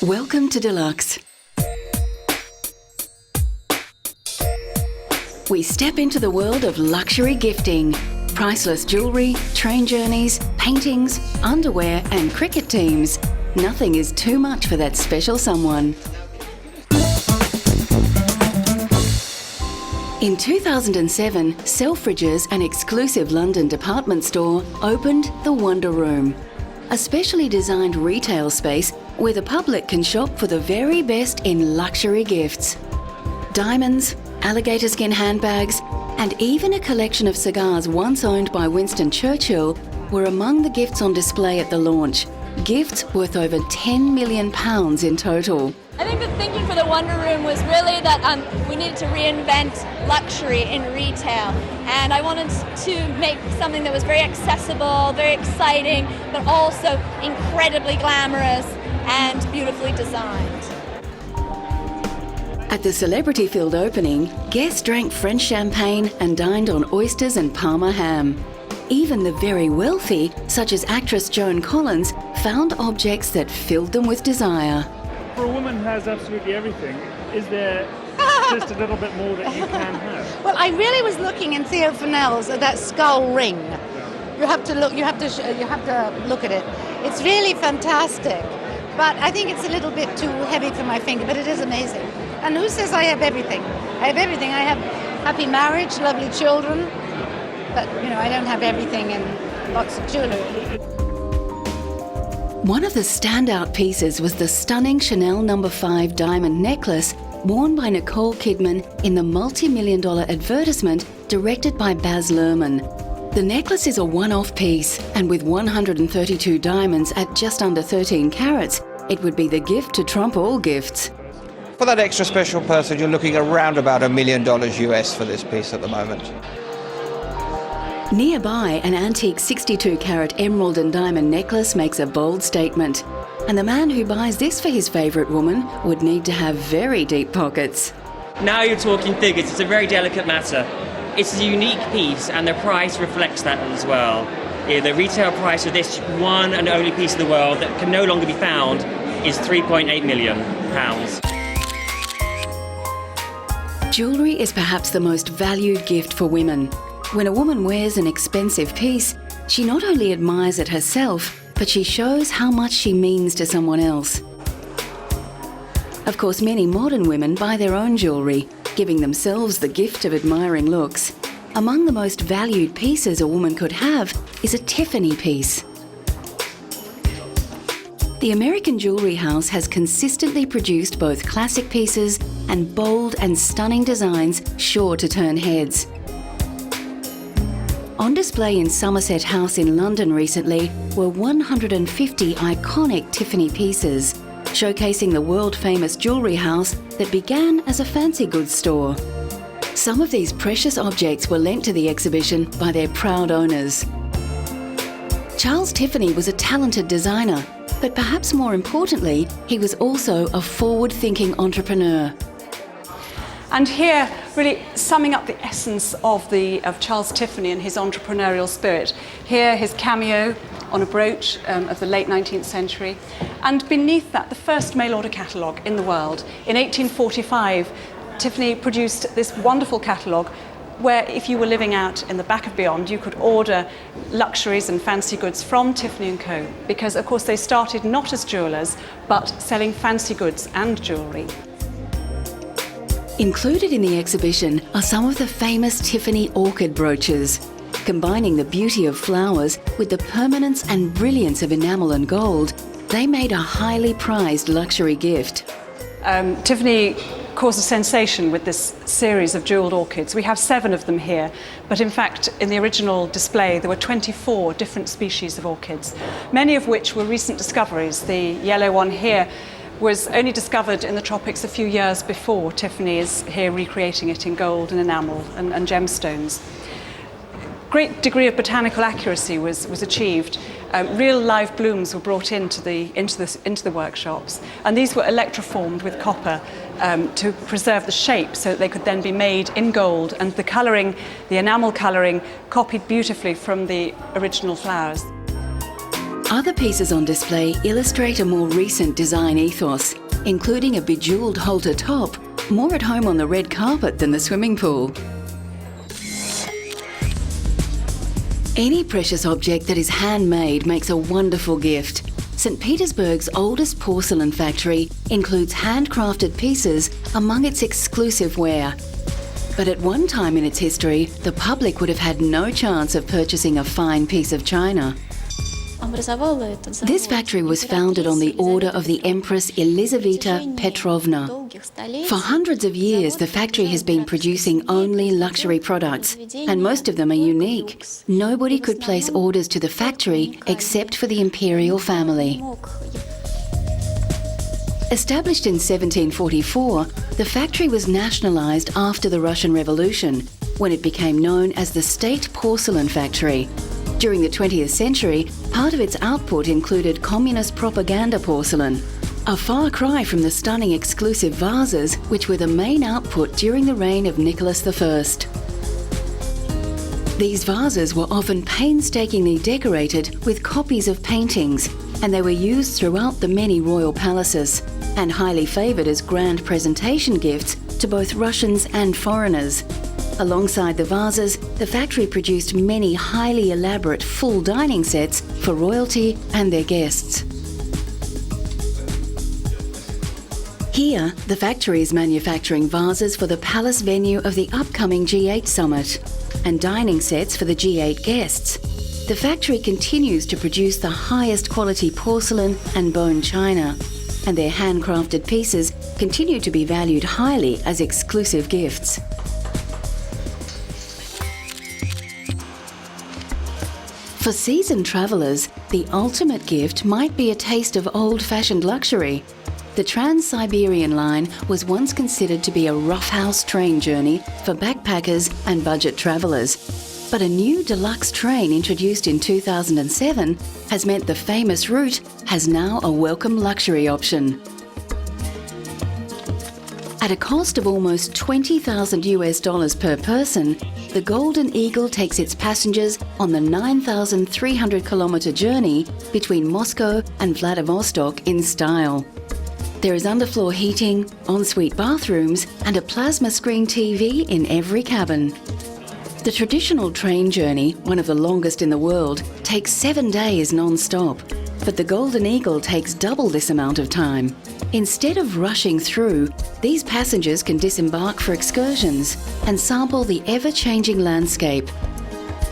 Welcome to Deluxe. We step into the world of luxury gifting. Priceless jewellery, train journeys, paintings, underwear and cricket teams. Nothing is too much for that special someone. In 2007, Selfridges, an exclusive London department store, opened the Wonder Room, a specially designed retail space where the public can shop for the very best in luxury gifts. Diamonds, alligator skin handbags, and even a collection of cigars once owned by Winston Churchill were among the gifts on display at the launch. Gifts worth over £10 million in total. I think the thinking for the Wonder Room was really that we needed to reinvent luxury in retail, and I wanted to make something that was very accessible, very exciting, but also incredibly glamorous and beautifully designed. At the celebrity-filled opening, guests drank French champagne and dined on oysters and Parma ham. Even the very wealthy, such as actress Joan Collins, found objects that filled them with desire. For a woman who has absolutely everything, is there just a little bit more that you can have? Well, I really was looking in Theo Fennell's at that skull ring. You have to look at it. It's really fantastic. But I think it's a little bit too heavy for my finger, but it is amazing. And who says I have everything? I have everything. I have happy marriage, lovely children, but, I don't have everything and lots of jewellery. One of the standout pieces was the stunning Chanel No. 5 diamond necklace worn by Nicole Kidman in the multi-million-dollar advertisement directed by Baz Luhrmann. The necklace is a one-off piece, and with 132 diamonds at just under 13 carats, it would be the gift to trump all gifts. For that extra special person, you're looking around about $1 million US for this piece at the moment. Nearby, an antique 62-carat emerald and diamond necklace makes a bold statement. And the man who buys this for his favourite woman would need to have very deep pockets. Now you're talking figures. It's a very delicate matter. It's a unique piece, and the price reflects that as well. The retail price of this one and only piece in the world that can no longer be found is £3.8 million. Jewellery is perhaps the most valued gift for women. When a woman wears an expensive piece, she not only admires it herself, but she shows how much she means to someone else. Of course, many modern women buy their own jewellery, giving themselves the gift of admiring looks. Among the most valued pieces a woman could have is a Tiffany piece. The American jewellery house has consistently produced both classic pieces and bold and stunning designs sure to turn heads. On display in Somerset House in London recently were 150 iconic Tiffany pieces, showcasing the world-famous jewellery house that began as a fancy goods store. Some of these precious objects were lent to the exhibition by their proud owners. Charles Tiffany was a talented designer, but perhaps more importantly, he was also a forward-thinking entrepreneur. And here, really summing up the essence of Charles Tiffany and his entrepreneurial spirit. Here, his cameo on a brooch of the late 19th century. And beneath that, the first mail-order catalogue in the world. In 1845, Tiffany produced this wonderful catalogue where if you were living out in the back of beyond, you could order luxuries and fancy goods from Tiffany & Co. Because, of course, they started not as jewellers, but selling fancy goods and jewellery. Included in the exhibition are some of the famous Tiffany Orchid brooches. Combining the beauty of flowers with the permanence and brilliance of enamel and gold, they made a highly prized luxury gift. Tiffany caused a sensation with this series of jewelled orchids. We have 7 of them here, but in fact, in the original display, there were 24 different species of orchids, many of which were recent discoveries. The yellow one here was only discovered in the tropics a few years before. Tiffany is here recreating it in gold and enamel and gemstones. Great degree of botanical accuracy was achieved. Real live blooms were brought into the workshops, and these were electroformed with copper to preserve the shape so that they could then be made in gold, and the colouring, the enamel colouring, copied beautifully from the original flowers. Other pieces on display illustrate a more recent design ethos, including a bejewelled halter top, more at home on the red carpet than the swimming pool. Any precious object that is handmade makes a wonderful gift. St. Petersburg's oldest porcelain factory includes handcrafted pieces among its exclusive ware. But at one time in its history, the public would have had no chance of purchasing a fine piece of china. This factory was founded on the order of the Empress Elizaveta Petrovna. For hundreds of years, the factory has been producing only luxury products, and most of them are unique. Nobody could place orders to the factory except for the imperial family. Established in 1744, the factory was nationalised after the Russian Revolution, when it became known as the State Porcelain Factory. During the 20th century, part of its output included communist propaganda porcelain, a far cry from the stunning exclusive vases which were the main output during the reign of Nicholas I. These vases were often painstakingly decorated with copies of paintings, and they were used throughout the many royal palaces, and highly favoured as grand presentation gifts to both Russians and foreigners. Alongside the vases, the factory produced many highly elaborate full dining sets for royalty and their guests. Here, the factory is manufacturing vases for the palace venue of the upcoming G8 summit and dining sets for the G8 guests. The factory continues to produce the highest quality porcelain and bone china, and their handcrafted pieces continue to be valued highly as exclusive gifts. For seasoned travellers, the ultimate gift might be a taste of old-fashioned luxury. The Trans-Siberian line was once considered to be a roughhouse train journey for backpackers and budget travellers. But a new Deluxe train introduced in 2007 has meant the famous route has now a welcome luxury option. At a cost of almost $20,000 per person, the Golden Eagle takes its passengers on the 9,300-kilometre journey between Moscow and Vladivostok in style. There is underfloor heating, ensuite bathrooms, and a plasma screen TV in every cabin. The traditional train journey, one of the longest in the world, takes 7 days non-stop, but the Golden Eagle takes double this amount of time. Instead of rushing through, these passengers can disembark for excursions and sample the ever-changing landscape.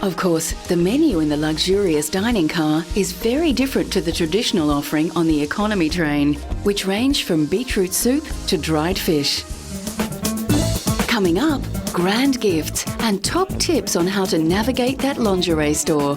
Of course, the menu in the luxurious dining car is very different to the traditional offering on the economy train, which range from beetroot soup to dried fish. Coming up, grand gifts and top tips on how to navigate that lingerie store.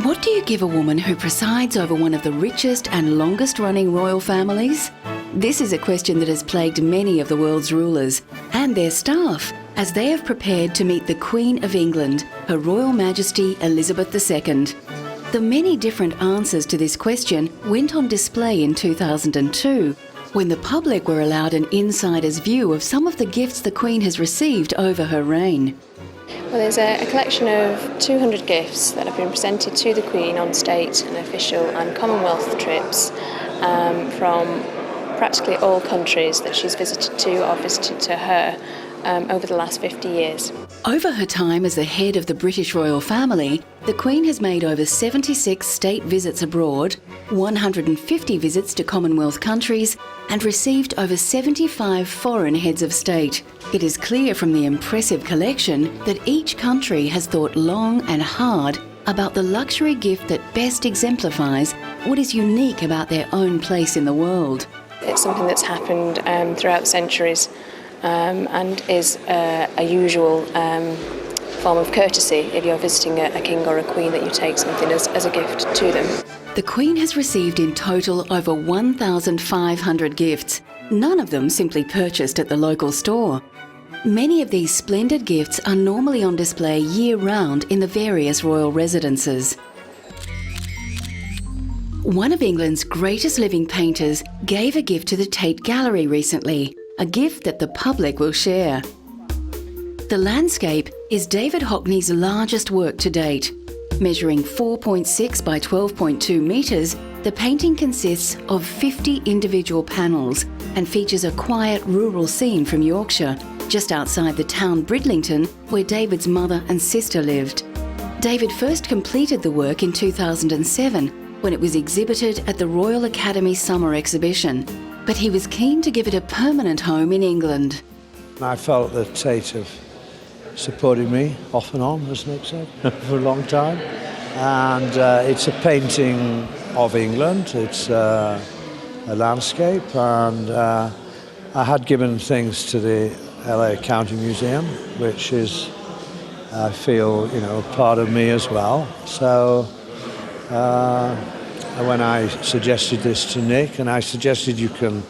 What do you give a woman who presides over one of the richest and longest-running royal families? This is a question that has plagued many of the world's rulers and their staff as they have prepared to meet the Queen of England, Her Royal Majesty Elizabeth II. The many different answers to this question went on display in 2002, when the public were allowed an insider's view of some of the gifts the Queen has received over her reign. Well, there's a collection of 200 gifts that have been presented to the Queen on state and official and Commonwealth trips from practically all countries that she's visited to or visited to her over the last 50 years. Over her time as the head of the British royal family, the Queen has made over 76 state visits abroad, 150 visits to Commonwealth countries, and received over 75 foreign heads of state. It is clear from the impressive collection that each country has thought long and hard about the luxury gift that best exemplifies what is unique about their own place in the world. It's something that's happened throughout centuries and is a usual form of courtesy if you're visiting a king or a queen, that you take something as a gift to them. The Queen has received in total over 1,500 gifts, none of them simply purchased at the local store. Many of these splendid gifts are normally on display year-round in the various royal residences. One of England's greatest living painters gave a gift to the Tate Gallery recently, a gift that the public will share. The landscape is David Hockney's largest work to date. Measuring 4.6 by 12.2 metres, the painting consists of 50 individual panels and features a quiet rural scene from Yorkshire, just outside the town Bridlington, where David's mother and sister lived. David first completed the work in 2007, when it was exhibited at the Royal Academy Summer Exhibition, but he was keen to give it a permanent home in England. I felt that Tate have supported me off and on, as Nick said, for a long time. And it's a painting of England, it's a landscape, and I had given things to the LA County Museum, which is, I feel, part of me as well. So when I suggested this to Nick, and I suggested you can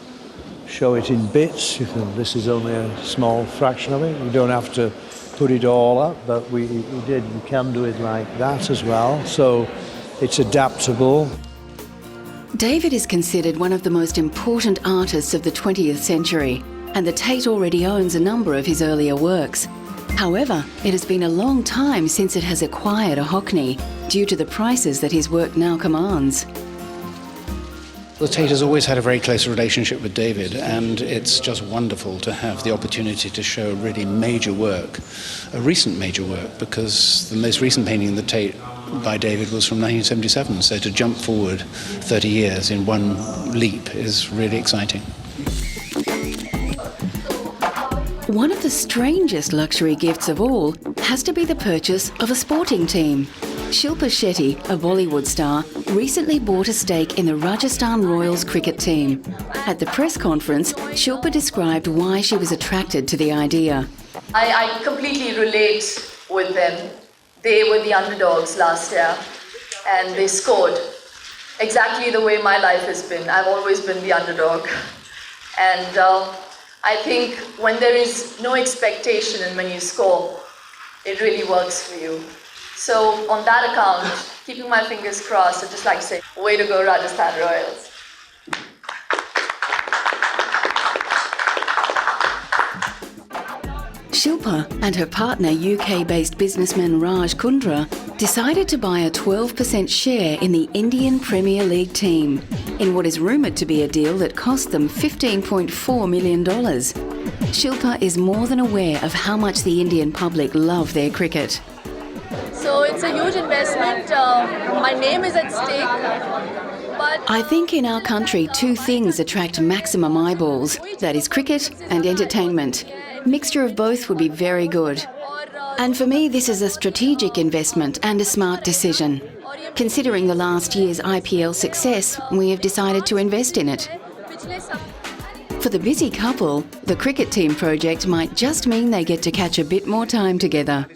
show it in bits, this is only a small fraction of it, you don't have to put it all up, but we can do it like that as well, so it's adaptable. David is considered one of the most important artists of the 20th century, and the Tate already owns a number of his earlier works. However, it has been a long time since it has acquired a Hockney, due to the prices that his work now commands. The Tate has always had a very close relationship with David, and it's just wonderful to have the opportunity to show really major work, a recent major work, because the most recent painting in the Tate by David was from 1977, so to jump forward 30 years in one leap is really exciting. One of the strangest luxury gifts of all has to be the purchase of a sporting team. Shilpa Shetty, a Bollywood star, recently bought a stake in the Rajasthan Royals cricket team. At the press conference, Shilpa described why she was attracted to the idea. I completely relate with them. They were the underdogs last year, and they scored exactly the way my life has been. I've always been the underdog. And I think when there is no expectation and when you score, it really works for you. So on that account, keeping my fingers crossed, I'd just like to say, way to go Rajasthan Royals. Shilpa and her partner, UK-based businessman Raj Kundra, decided to buy a 12% share in the Indian Premier League team, in what is rumoured to be a deal that cost them $15.4 million. Shilpa is more than aware of how much the Indian public love their cricket. So it's a huge investment. My name is at stake. But I think in our country, two things attract maximum eyeballs. That is cricket and entertainment. Mixture of both would be very good. And for me, this is a strategic investment and a smart decision. Considering the last year's IPL success, we have decided to invest in it. For the busy couple, the cricket team project might just mean they get to catch a bit more time together.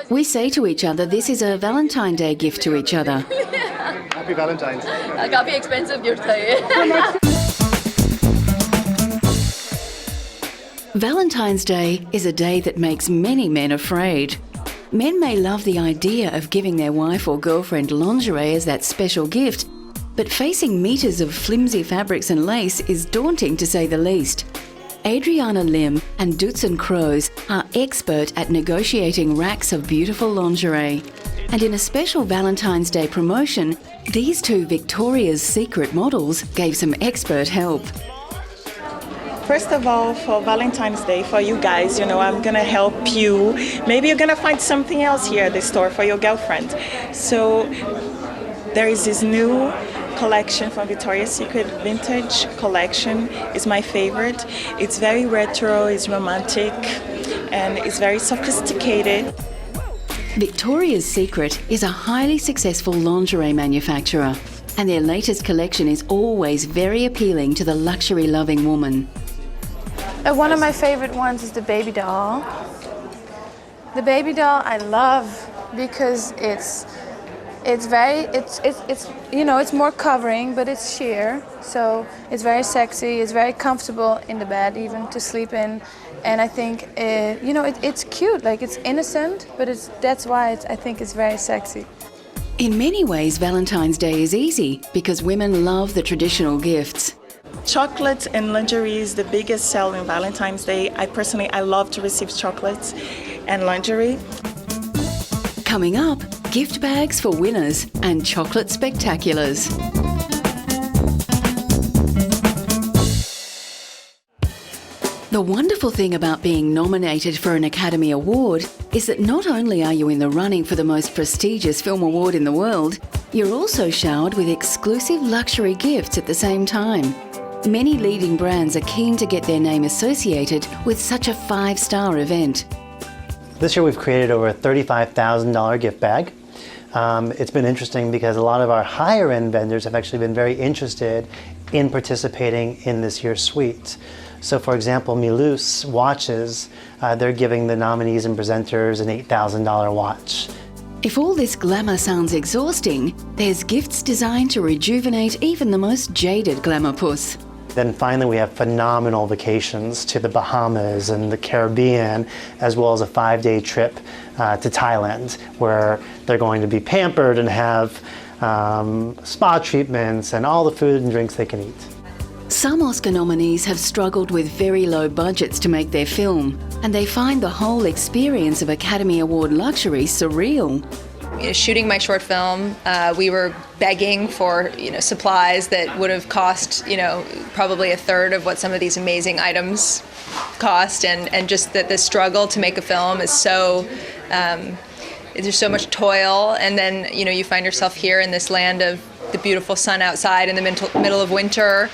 We say to each other, this is a Valentine's Day gift to each other. Happy Valentine's. काफी expensive gift था ये. Valentine's Day is a day that makes many men afraid. Men may love the idea of giving their wife or girlfriend lingerie as that special gift, but facing meters of flimsy fabrics and lace is daunting to say the least. Adriana Lim and Dutson Crows are expert at negotiating racks of beautiful lingerie. And in a special Valentine's Day promotion, these two Victoria's Secret models gave some expert help. First of all, for Valentine's Day, for you guys, I'm gonna help you. Maybe you're gonna find something else here at the store for your girlfriend. So there is this new collection from Victoria's Secret, vintage collection. It's my favorite. It's very retro, it's romantic, and it's very sophisticated. Victoria's Secret is a highly successful lingerie manufacturer, and their latest collection is always very appealing to the luxury-loving woman. One of my favorite ones is the baby doll. The baby doll I love because it's more covering, but it's sheer, so it's very sexy. It's very comfortable in the bed, even to sleep in, and I think it's cute. Like, it's innocent, but that's why I think it's very sexy. In many ways, Valentine's Day is easy because women love the traditional gifts. Chocolate and lingerie is the biggest selling Valentine's Day. I love to receive chocolates and lingerie. Coming up, gift bags for winners and chocolate spectaculars. The wonderful thing about being nominated for an Academy Award is that not only are you in the running for the most prestigious film award in the world, you're also showered with exclusive luxury gifts at the same time. Many leading brands are keen to get their name associated with such a five-star event. This year we've created over a $35,000 gift bag. It's been interesting because a lot of our higher end vendors have actually been very interested in participating in this year's suite. So for example, Milus watches, they're giving the nominees and presenters an $8,000 watch. If all this glamour sounds exhausting, there's gifts designed to rejuvenate even the most jaded glamour puss. Then finally we have phenomenal vacations to the Bahamas and the Caribbean, as well as a 5-day trip to Thailand, where they're going to be pampered and have spa treatments and all the food and drinks they can eat. Some Oscar nominees have struggled with very low budgets to make their film, and they find the whole experience of Academy Award luxury surreal. Shooting my short film, we were begging for supplies that would have cost probably a third of what some of these amazing items cost, and just that the struggle to make a film is so there's so much toil, and then you find yourself here in this land of the beautiful sun outside in the middle of winter,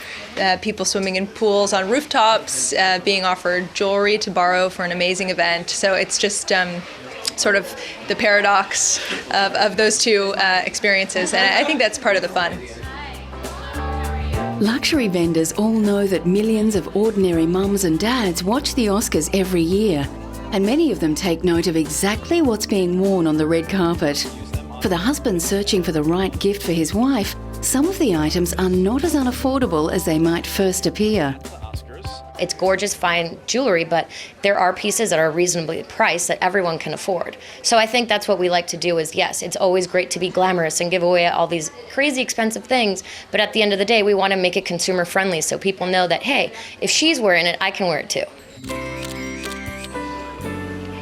people swimming in pools on rooftops, being offered jewelry to borrow for an amazing event. So it's just sort of the paradox of those two experiences, and I think that's part of the fun. Luxury vendors all know that millions of ordinary mums and dads watch the Oscars every year, and many of them take note of exactly what's being worn on the red carpet. For the husband searching for the right gift for his wife, some of the items are not as unaffordable as they might first appear. It's gorgeous, fine jewelry, but there are pieces that are reasonably priced that everyone can afford. So I think that's what we like to do is, yes, it's always great to be glamorous and give away all these crazy expensive things, but at the end of the day, we want to make it consumer friendly so people know that, hey, if she's wearing it, I can wear it too.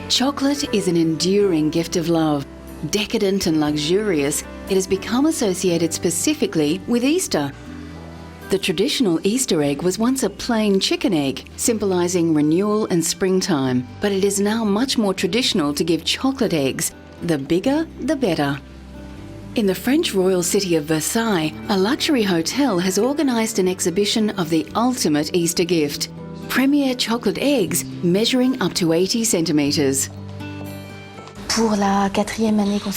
Chocolate is an enduring gift of love. Decadent and luxurious, it has become associated specifically with Easter. The traditional Easter egg was once a plain chicken egg, symbolising renewal and springtime, but it is now much more traditional to give chocolate eggs. The bigger, the better. In the French royal city of Versailles, a luxury hotel has organised an exhibition of the ultimate Easter gift, premier chocolate eggs measuring up to 80 centimetres. For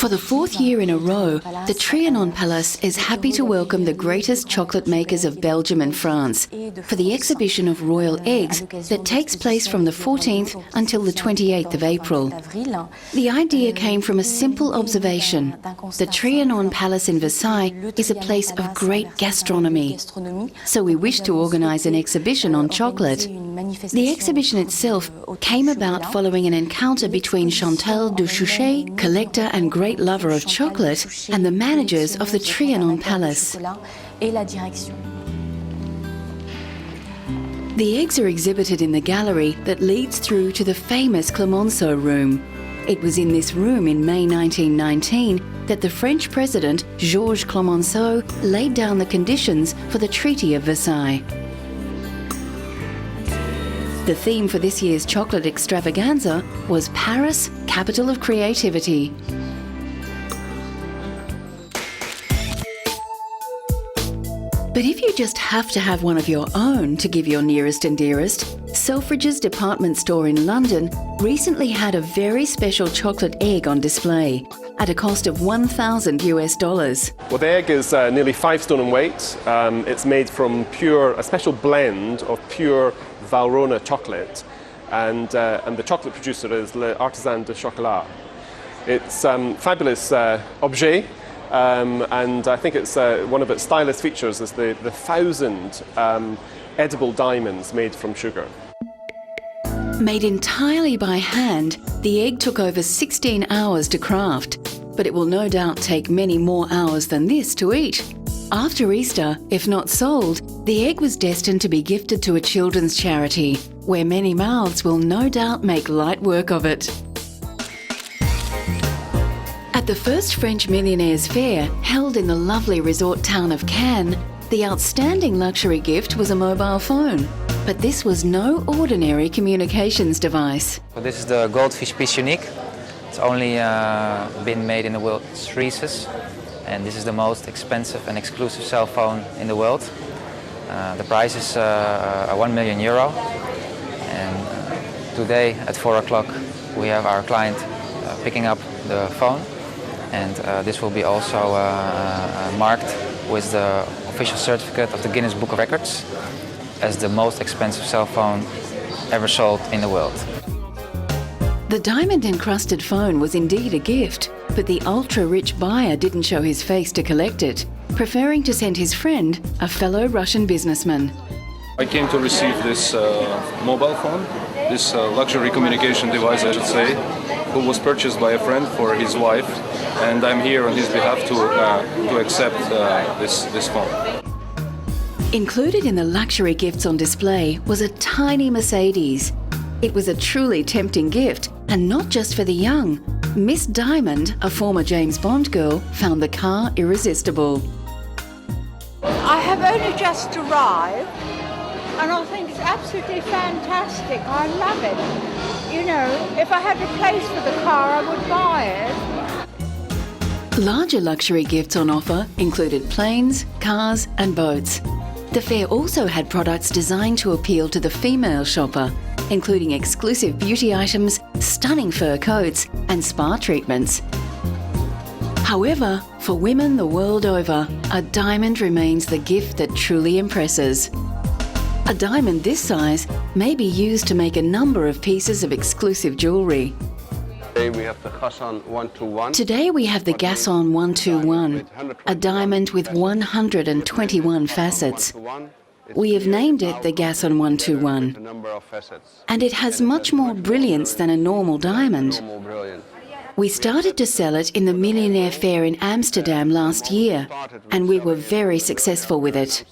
the fourth year in a row, the Trianon Palace is happy to welcome the greatest chocolate makers of Belgium and France for the exhibition of royal eggs that takes place from the 14th until the 28th of April. The idea came from a simple observation. The Trianon Palace in Versailles is a place of great gastronomy, so we wish to organise an exhibition on chocolate. The exhibition itself came about following an encounter between Chantal Duchouchet, collector and great lover of chocolate, and the managers of the Trianon Palace. The eggs are exhibited in the gallery that leads through to the famous Clemenceau room. It was in this room in May 1919 that the French president, Georges Clemenceau, laid down the conditions for the Treaty of Versailles. The theme for this year's chocolate extravaganza was Paris, capital of creativity. But if you just have to have one of your own to give your nearest and dearest, Selfridges department store in London recently had a very special chocolate egg on display at a cost of $1,000 US. Well, the egg is nearly 5 stone in weight. It's made from a special blend of pure Valrhona chocolate, and the chocolate producer is L'Artisan de Chocolat. It's fabulous objet, and I think it's one of its stylist features is the 1,000 edible diamonds made from sugar. Made entirely by hand, the egg took over 16 hours to craft, but it will no doubt take many more hours than this to eat. After Easter, if not sold, the egg was destined to be gifted to a children's charity, where many mouths will no doubt make light work of it. At the first French Millionaires' Fair, held in the lovely resort town of Cannes, the outstanding luxury gift was a mobile phone. But this was no ordinary communications device. So this is the Goldfish Piece Unique. It's only been made in the world 3 pieces, and this is the most expensive and exclusive cell phone in the world. The price is €1 million, and today at 4 o'clock we have our client picking up the phone, and this will be also marked with the official certificate of the Guinness Book of Records as the most expensive cell phone ever sold in the world. The diamond-encrusted phone was indeed a gift, but the ultra-rich buyer didn't show his face to collect it, preferring to send his friend, a fellow Russian businessman. I came to receive this mobile phone, this luxury communication device, I should say, who was purchased by a friend for his wife, and I'm here on his behalf to accept this phone. Included in the luxury gifts on display was a tiny Mercedes. It was a truly tempting gift, and not just for the young. Miss Diamond, a former James Bond girl, found the car irresistible. I have only just arrived, and I think it's absolutely fantastic. I love it. You know, if I had a place for the car, I would buy it. Larger luxury gifts on offer included planes, cars and boats. The fair also had products designed to appeal to the female shopper, including exclusive beauty items, stunning fur coats and spa treatments. However, for women the world over, a diamond remains the gift that truly impresses. A diamond this size may be used to make a number of pieces of exclusive jewellery. Today we have the Gasson 121. Today we have the Gasson 121, a diamond with 121 facets. We have named it the Gasson 121, and it has much more brilliance than a normal diamond. We started to sell it in the Millionaire Fair in Amsterdam last year, and we were very successful with it.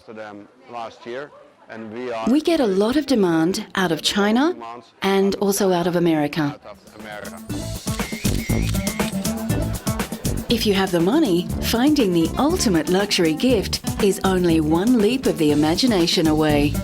We get a lot of demand out of China and also out of America. If you have the money, finding the ultimate luxury gift is only one leap of the imagination away.